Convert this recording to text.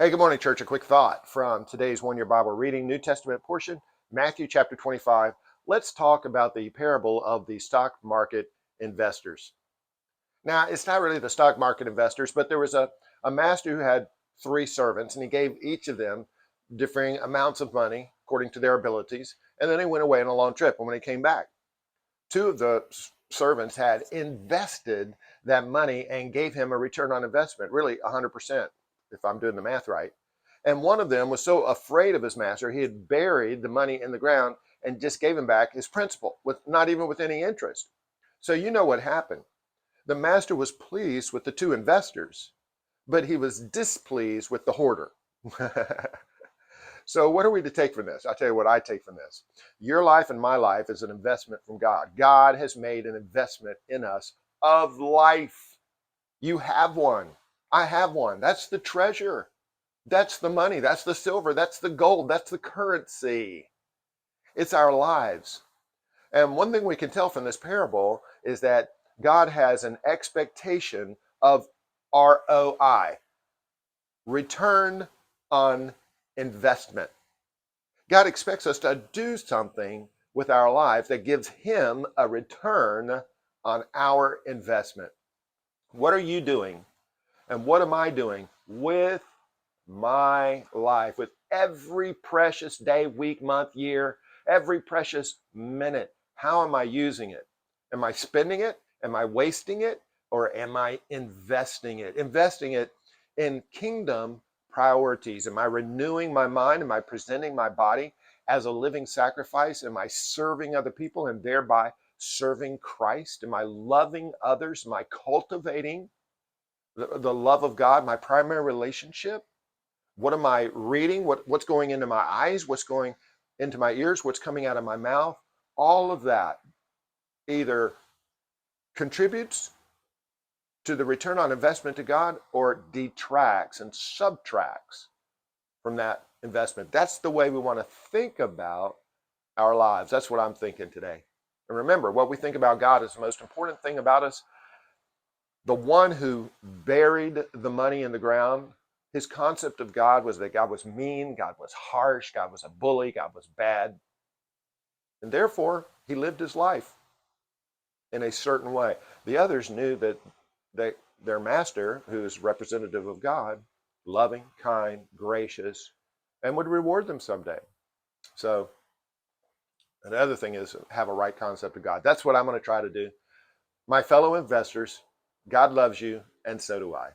Hey, good morning, church. A quick thought from today's one-year Bible reading, New Testament portion, Matthew chapter 25. Let's talk about the parable of the stock market investors. Now, it's not really the stock market investors, but there was a master who had three servants, and he gave each of them differing amounts of money according to their abilities. And then he went away on a long trip. And when he came back, two of the servants had invested that money and gave him a return on investment, really 100%, if I'm doing the math right. And one of them was so afraid of his master, he had buried the money in the ground and just gave him back his principal, with not even with any interest. So you know what happened. The master was pleased with the two investors, but he was displeased with the hoarder. So what are we to take from this? I'll tell you what I take from this. Your life and my life is an investment from God. God has made an investment in us of life. You have one. I have one. That's the treasure. That's the money. That's the silver. That's the gold. That's the currency. It's our lives. And one thing we can tell from this parable is that God has an expectation of ROI, return on investment. God expects us to do something with our lives that gives him a return on our investment. What are you doing? And what am I doing with my life, with every precious day, week, month, year, every precious minute? How am I using it? Am I spending it? Am I wasting it? Or am I investing it? Investing it in kingdom priorities. Am I renewing my mind? Am I presenting my body as a living sacrifice? Am I serving other people and thereby serving Christ? Am I loving others? Am I cultivating the love of God, my primary relationship? What am I reading? What's going into my eyes? What's going into my ears? What's coming out of my mouth? All of that either contributes to the return on investment to God or detracts and subtracts from that investment. That's the way we want to think about our lives. That's what I'm thinking today. And remember, what we think about God is the most important thing about us. The one who buried the money in the ground, his concept of God was that God was mean, God was harsh, God was a bully, God was bad. And therefore, he lived his life in a certain way. The others knew that their master, who is representative of God, loving, kind, gracious, and would reward them someday. So another thing is have a right concept of God. That's what I'm going to try to do. My fellow investors, God loves you, and so do I.